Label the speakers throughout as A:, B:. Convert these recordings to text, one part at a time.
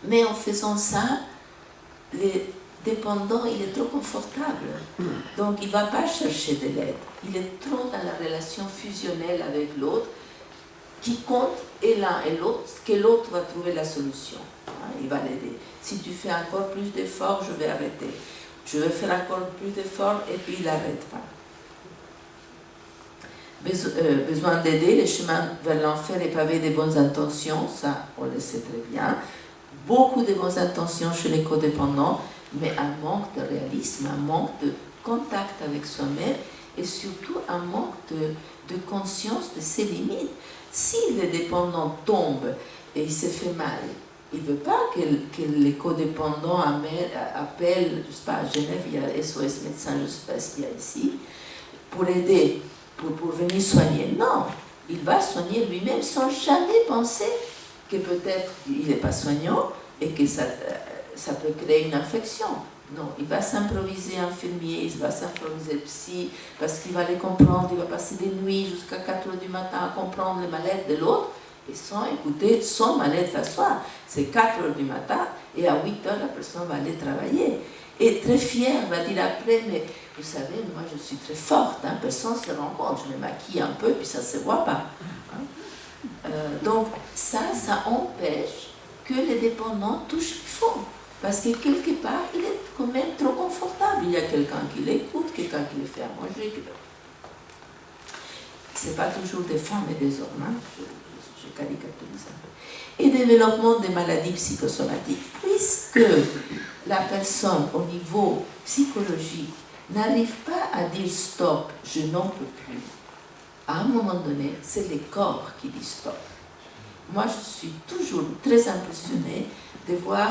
A: Mais en faisant ça, les dépendants, il est trop confortable. Donc, il ne va pas chercher de l'aide. Il est trop dans la relation fusionnelle avec l'autre, qui compte et l'un et l'autre, que l'autre va trouver la solution. Il va l'aider. Si tu fais encore plus d'efforts, je vais arrêter. Je vais faire encore plus d'efforts et puis il n'arrête pas. Besoin d'aider, les chemins vers l'enfer est pavé de bonnes intentions, ça on le sait très bien. Beaucoup de bonnes intentions chez les codépendants, mais un manque de réalisme, un manque de contact avec soi-même et surtout un manque de conscience de ses limites. Si le dépendant tombe et il se fait mal, il ne veut pas que les codépendants appellent, je ne sais pas, à Genève, il y a SOS médecin, je ne sais pas ce qu'il y a ici, pour aider, pour venir soigner. Non, il va soigner lui-même sans jamais penser que peut-être il n'est pas soignant et que ça peut créer une infection. Non, il va s'improviser infirmier, il va s'improviser psy, parce qu'il va les comprendre, il va passer des nuits jusqu'à 4 heures du matin à comprendre les mal-être de l'autre, et sans écouter son mal-être à soi. C'est 4 heures du matin, et à 8 heures, la personne va aller travailler. Et très fière, va dire après, mais vous savez, moi je suis très forte, personne ne se rend compte, je me maquille un peu, puis ça ne se voit pas. Donc ça empêche que les dépendants touchent le fond. Parce que quelque part, il est quand même trop confortable. Il y a quelqu'un qui l'écoute, quelqu'un qui le fait à manger. Ce n'est pas toujours des femmes et des hommes, je caricaturise un peu. Et développement des maladies psychosomatiques. Puisque la personne, au niveau psychologique, n'arrive pas à dire stop, je n'en peux plus, à un moment donné, c'est le corps qui dit stop. Moi, je suis toujours très impressionnée de voir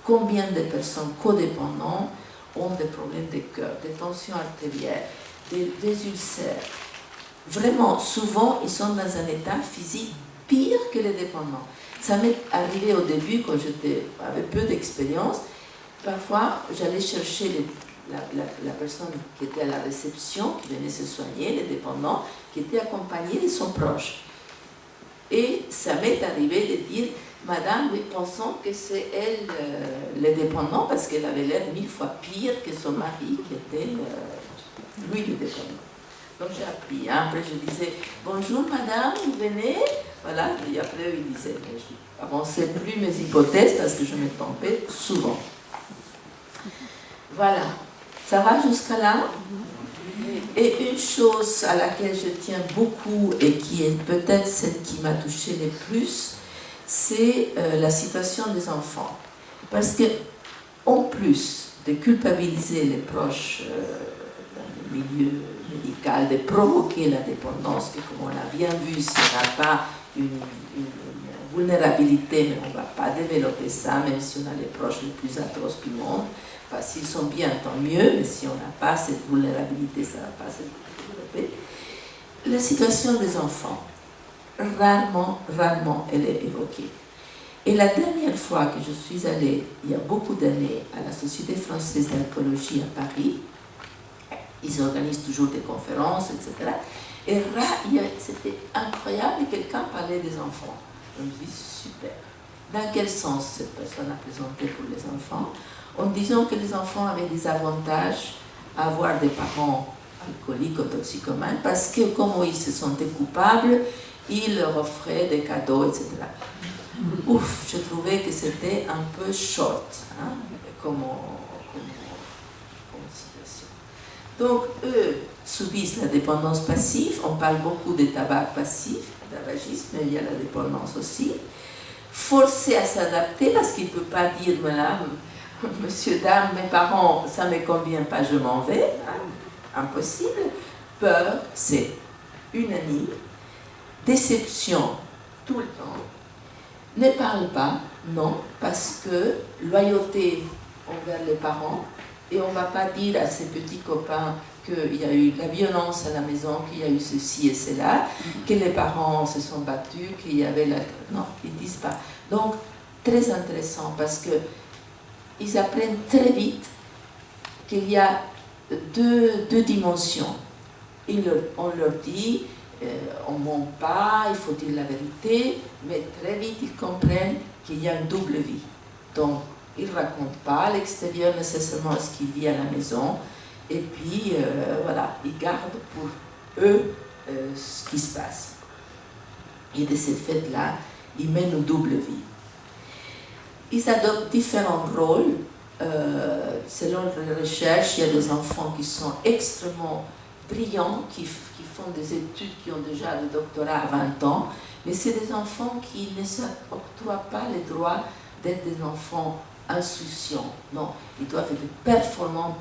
A: combien de personnes codépendantes ont des problèmes de cœur, des tensions artérielles, des ulcères. Vraiment, souvent, ils sont dans un état physique pire que les dépendants. Ça m'est arrivé au début, quand j'avais peu d'expérience. Parfois, j'allais chercher la personne qui était à la réception, qui venait se soigner, les dépendants, qui était accompagnée de son proche. Et ça m'est arrivé de dire, Madame, oui, pensons que c'est elle le dépendant, parce qu'elle avait l'air 1000 fois pire que son mari, qui était lui le dépendant. Donc j'ai appris. Après, je disais, bonjour madame, vous venez. Voilà, et après, il disait, mais je n'avançais plus mes hypothèses parce que je me trompais souvent. Voilà, ça va jusqu'à là? Et une chose à laquelle je tiens beaucoup et qui est peut-être celle qui m'a touchée le plus, c'est la situation des enfants. Parce que, en plus de culpabiliser les proches dans le milieu médical, de provoquer la dépendance, que comme on l'a bien vu, ce n'est pas une vulnérabilité, mais on ne va pas développer ça, même si on a les proches les plus atroces du monde. Enfin, s'ils sont bien, tant mieux, mais si on n'a pas cette vulnérabilité, ça ne va pas se développer. La situation des enfants, rarement, elle est évoquée. Et la dernière fois que je suis allée, il y a beaucoup d'années, à la Société française d'alcoolologie à Paris, ils organisent toujours des conférences, etc. Et c'était incroyable, et quelqu'un parlait des enfants. Je me dis, super. Dans quel sens cette personne a présenté pour les enfants? En disant que les enfants avaient des avantages à avoir des parents alcooliques ou toxicomanes, parce que comme ils se sentaient coupables, ils leur offraient des cadeaux, etc. Ouf, je trouvais que c'était un peu short, comme situation. Donc, eux subissent la dépendance passive. On parle beaucoup de tabac passif, tabagisme, mais il y a la dépendance aussi. Forcés à s'adapter, parce qu'il ne peut pas dire, voilà, monsieur, dame, mes parents, ça ne me convient pas, je m'en vais. Impossible. Peur, c'est unanime. Déception, tout le temps. Ne parle pas, non, parce que loyauté envers les parents, et on ne va pas dire à ses petits copains qu'il y a eu la violence à la maison, qu'il y a eu ceci et cela, que les parents se sont battus, qu'il y avait la... Non, ils ne disent pas. Donc, très intéressant, parce que ils apprennent très vite qu'il y a deux dimensions. On leur dit, on ne ment pas, il faut dire la vérité, mais très vite ils comprennent qu'il y a une double vie. Donc, ils ne racontent pas à l'extérieur nécessairement ce qu'il vit à la maison, et puis voilà, ils gardent pour eux ce qui se passe. Et de ce fait-là, ils mènent une double vie. Ils adoptent différents rôles. Selon les recherches, il y a des enfants qui sont extrêmement brillants, qui font des études, qui ont déjà le doctorat à 20 ans, mais c'est des enfants qui ne s'octroient pas les droits d'être des enfants insouciants. Non, ils doivent être performants,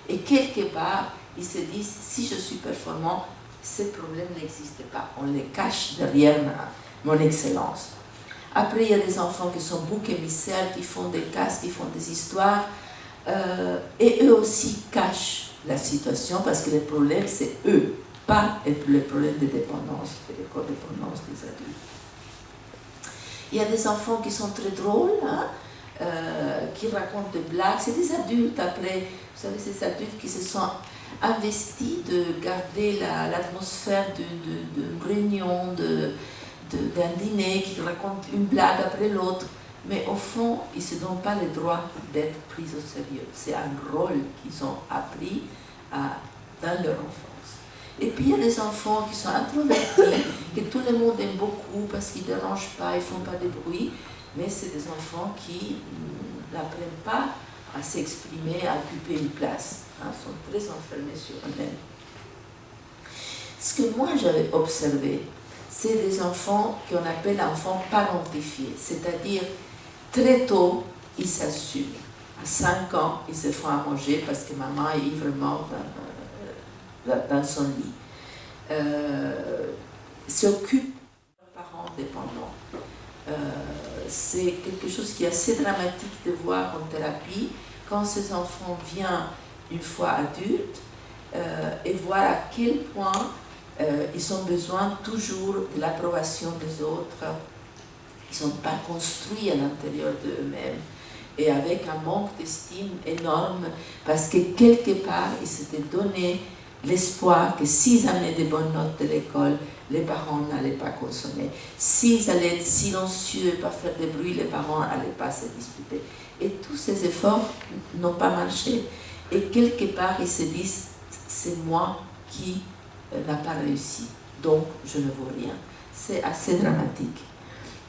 A: et quelque part, ils se disent, si je suis performant, ces problèmes n'existent pas. On les cache derrière mon excellence. Après, il y a des enfants qui sont boucs émissaires, qui font des casques, qui font des histoires, et eux aussi cachent la situation parce que le problème, c'est eux, pas le problème de dépendance et de codépendance des adultes. Il y a des enfants qui sont très drôles, hein, qui racontent des blagues. C'est des adultes après, vous savez, ces adultes qui se sont investis de garder l'atmosphère d'une réunion, d'un dîner, qui racontent une blague après l'autre. Mais au fond, ils ne se donnent pas le droit d'être pris au sérieux. C'est un rôle qu'ils ont appris dans leur enfance. Et puis il y a des enfants qui sont introvertis, que tout le monde aime beaucoup parce qu'ils ne dérangent pas, ils ne font pas de bruit, mais c'est des enfants qui n'apprennent pas à s'exprimer, à occuper une place. Ils sont très enfermés sur eux-mêmes. Ce que moi j'avais observé, c'est des enfants qu'on appelle enfants parentifiés, c'est-à-dire très tôt, ils s'assument. À 5 ans, ils se font à manger parce que maman est ivre morte dans son lit. S'occupent de leurs parents dépendants. C'est quelque chose qui est assez dramatique de voir en thérapie quand ces enfants viennent une fois adultes et voir à quel point ils ont besoin toujours de l'approbation des autres. Ils ne sont pas construits à l'intérieur d'eux-mêmes et avec un manque d'estime énorme parce que quelque part ils s'étaient donné l'espoir que s'ils amenaient des bonnes notes de l'école, les parents n'allaient pas consommer. S'ils allaient être silencieux et pas faire de bruit, les parents n'allaient pas se disputer. Et tous ces efforts n'ont pas marché. Et quelque part, ils se disent, c'est moi qui n'a pas réussi, donc je ne vaux rien. C'est assez dramatique.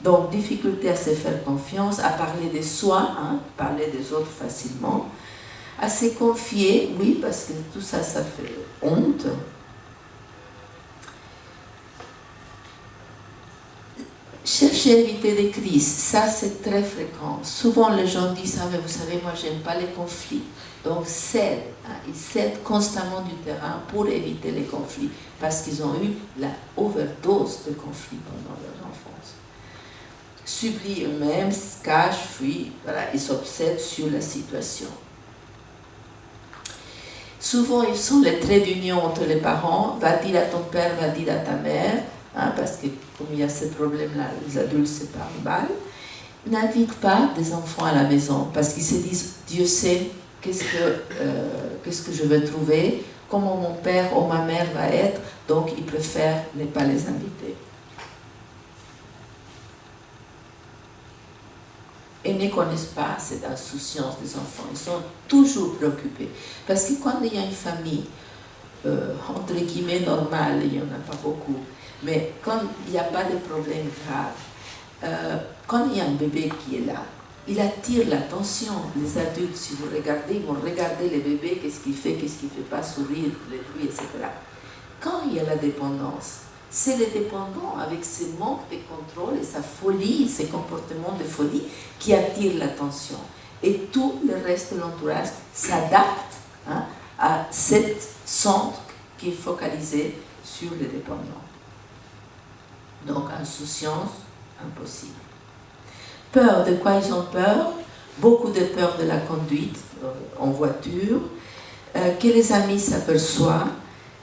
A: Donc, difficulté à se faire confiance, à parler de soi, parler des autres facilement, à se confier, oui, parce que tout ça, ça fait honte. Chercher à éviter des crises, ça c'est très fréquent. Souvent les gens disent, ah mais vous savez, moi j'aime pas les conflits. Donc ils cèdent constamment du terrain pour éviter les conflits, parce qu'ils ont eu la overdose de conflits pendant leur enfance. S'oublient eux-mêmes, se cachent, fuient, voilà, ils s'obsèdent sur la situation. Souvent, ils sont les traits d'union entre les parents. Va dire à ton père, va dire à ta mère, parce que comme il y a ce problème-là, les adultes se parlent mal. N'invitent pas des enfants à la maison parce qu'ils se disent, Dieu sait qu'est-ce que je vais trouver, comment mon père ou ma mère va être, donc ils préfèrent ne pas les inviter. Et ne connaissent pas cette insouciance des enfants. Ils sont toujours préoccupés. Parce que quand il y a une famille, entre guillemets, normale, il n'y en a pas beaucoup, mais quand il n'y a pas de problème grave, quand il y a un bébé qui est là, il attire l'attention. Les adultes, si vous regardez, ils vont regarder le bébé, qu'est-ce qu'il fait pas, sourire, les bruits, etc. Quand il y a la dépendance, c'est le dépendant avec ses manques de contrôle et sa folie, ses comportements de folie qui attirent l'attention. Et tout le reste de l'entourage s'adapte à cet centre qui est focalisé sur le dépendant. Donc, insouciance, impossible. Peur, de quoi ils ont peur? Beaucoup de peur de la conduite en voiture, que les amis s'aperçoivent,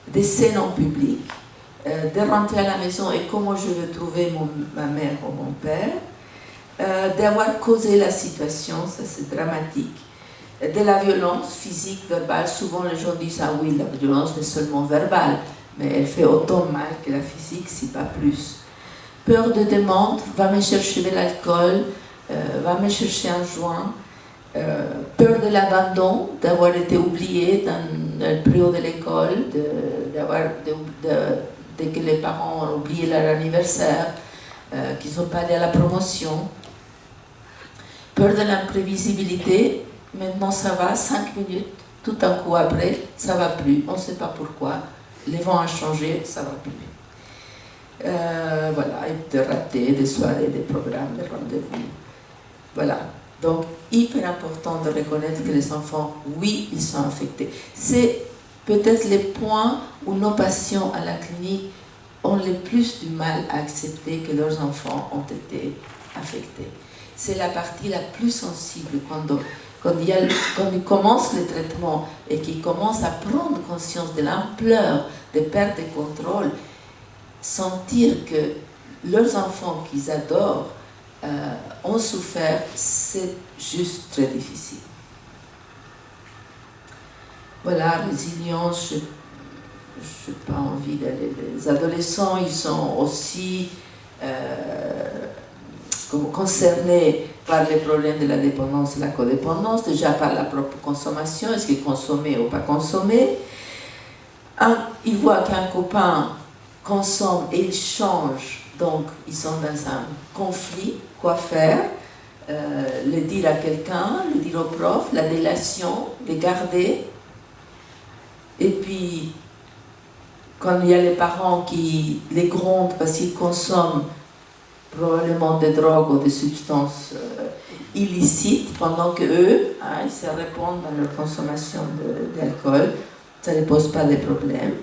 A: des scènes en public, de rentrer à la maison et comment je vais trouver ma mère ou mon père, d'avoir causé la situation, ça c'est dramatique, de la violence physique, verbale. Souvent les gens disent, ah oui, la violence est seulement verbale, mais elle fait autant mal que la physique, si pas plus. Peur de demande, va me chercher de l'alcool, va me chercher un joint. Peur de l'abandon, d'avoir été oublié dans le période de l'école, dès que les parents ont oublié leur anniversaire, qu'ils ne sont pas allés à la promotion. Peur de l'imprévisibilité, maintenant ça va, 5 minutes, tout un coup après, ça va plus, on ne sait pas pourquoi, les vents ont changé, ça va plus. Voilà, et de rater des soirées, des programmes, des rendez-vous. Voilà. Donc, hyper important de reconnaître que les enfants, oui, ils sont affectés. C'est peut-être les points où nos patients à la clinique ont le plus du mal à accepter que leurs enfants ont été affectés. C'est la partie la plus sensible quand ils commencent le traitement et qu'ils commencent à prendre conscience de l'ampleur des pertes de contrôle, sentir que leurs enfants qu'ils adorent ont souffert, c'est juste très difficile. Voilà, résilience, je n'ai pas envie d'aller. Les adolescents, ils sont aussi concernés par les problèmes de la dépendance et la codépendance, déjà par la propre consommation, est-ce qu'ils consomment ou pas consommer. Ils voient qu'un copain consomme et il change, donc ils sont dans un conflit, quoi faire, le dire à quelqu'un, le dire au prof, la délation, les garder. Et puis, quand il y a les parents qui les grondent parce qu'ils consomment probablement des drogues ou des substances illicites, pendant qu'eux, ils se répondent dans leur consommation d'alcool, ça ne pose pas de problème.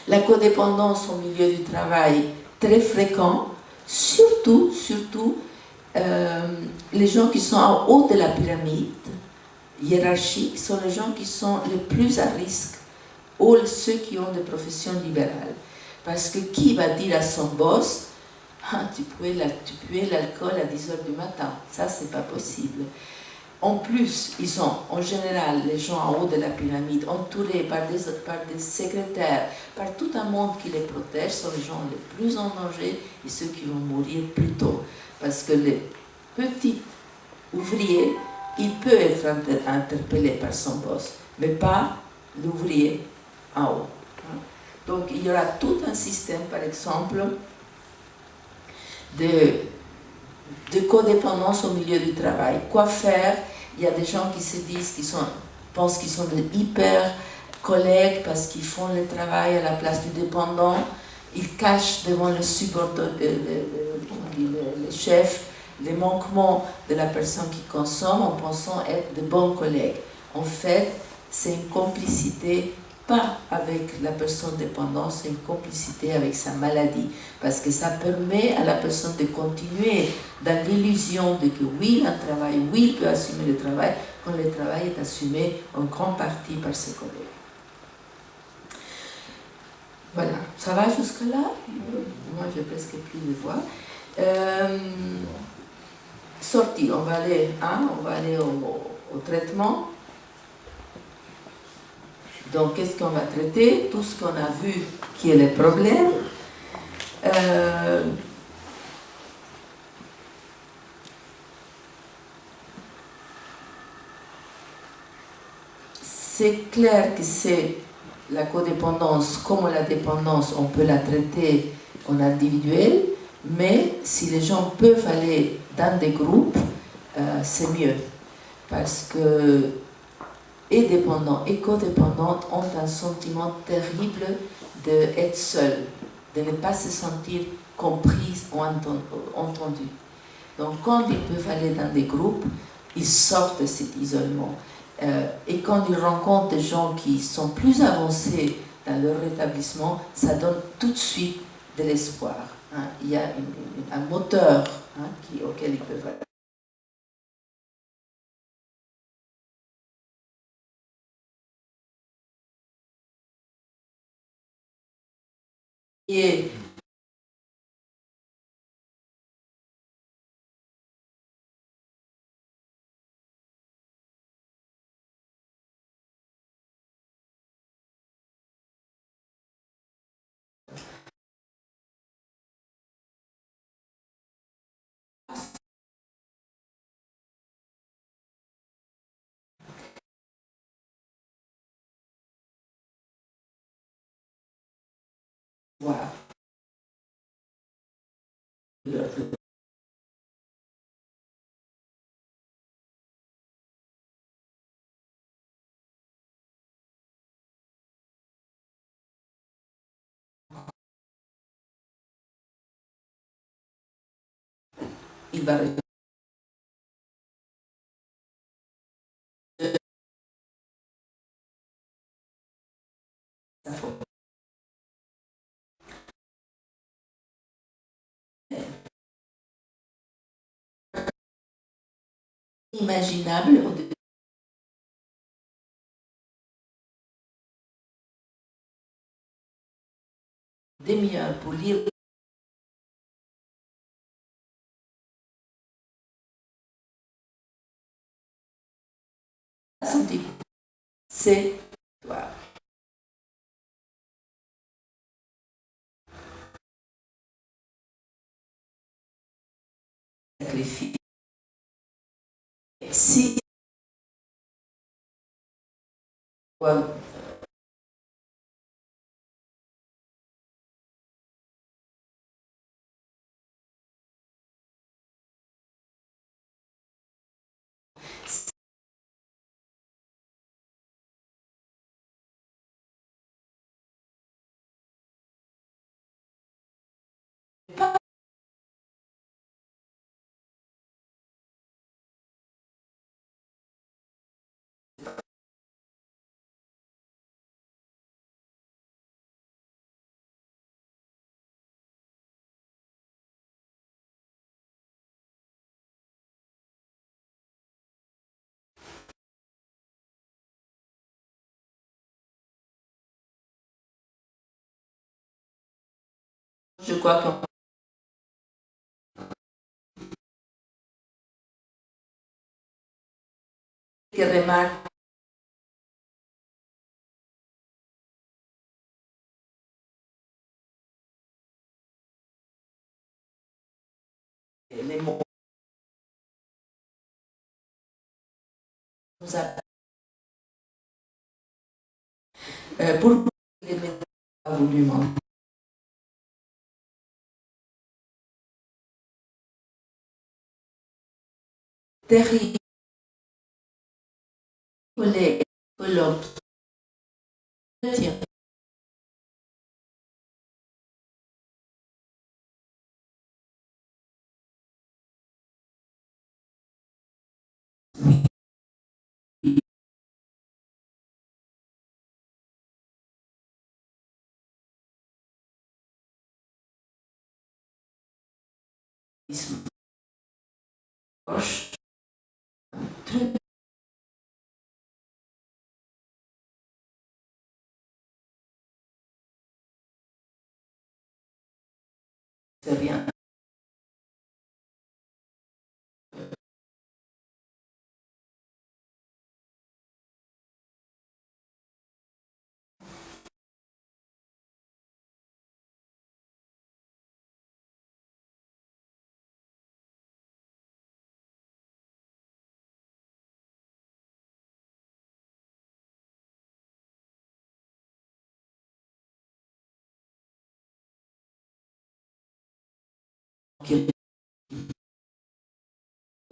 A: La codépendance au milieu du travail, très fréquent, surtout les gens qui sont en haut de la pyramide hiérarchique sont les gens qui sont les plus à risque, ou ceux qui ont des professions libérales. Parce que qui va dire à son boss, tu puais l'alcool à 10 heures du matin, ça c'est pas possible. En plus, ils sont en général, les gens en haut de la pyramide, entourés par des secrétaires, par tout un monde qui les protège, sont les gens les plus en danger et ceux qui vont mourir plus tôt. Parce que les petits ouvriers, il peut être interpellé par son boss, mais pas l'ouvrier en haut. Donc il y aura tout un système, par exemple, de codépendance au milieu du travail. Quoi faire? Il y a des gens qui se disent pensent qu'ils sont des hyper collègues parce qu'ils font le travail à la place du dépendant. Ils cachent devant le chef les manquements de la personne qui consomme en pensant être de bons collègues. En fait, c'est une complicité pas avec la personne dépendante, c'est une complicité avec sa maladie, parce que ça permet à la personne de continuer dans l'illusion de que oui, il a un travail, oui, il peut assumer le travail, quand le travail est assumé en grande partie par ses collègues. Voilà, ça va jusque-là? Moi, j'ai presque plus de voix. Sortie, on va aller au traitement. Donc, qu'est-ce qu'on va traiter? Tout ce qu'on a vu qui est le problème. C'est clair que c'est la codépendance, comme la dépendance, on peut la traiter en individuel, mais si les gens peuvent aller dans des groupes, c'est mieux. Parce que et dépendants et codépendantes ont un sentiment terrible d'être seuls, de ne pas se sentir compris ou entendus. Donc quand ils peuvent aller dans des groupes, ils sortent de cet isolement. Et quand ils rencontrent des gens qui sont plus avancés dans leur rétablissement, ça donne tout de suite de l'espoir. Il y a un moteur auquel ils peuvent aller. Et voir il va rester sa faute. Imaginable au demi-heure pour lire son écoute. C'est toi. Sacrifice. Si je crois qu'on remarque les mots nous a pour les médecins a voulu mentir. Terrible que l'obtient proche, très c'est rien.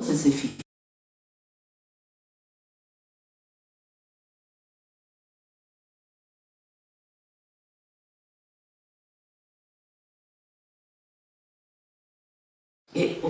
A: C'est fini. Et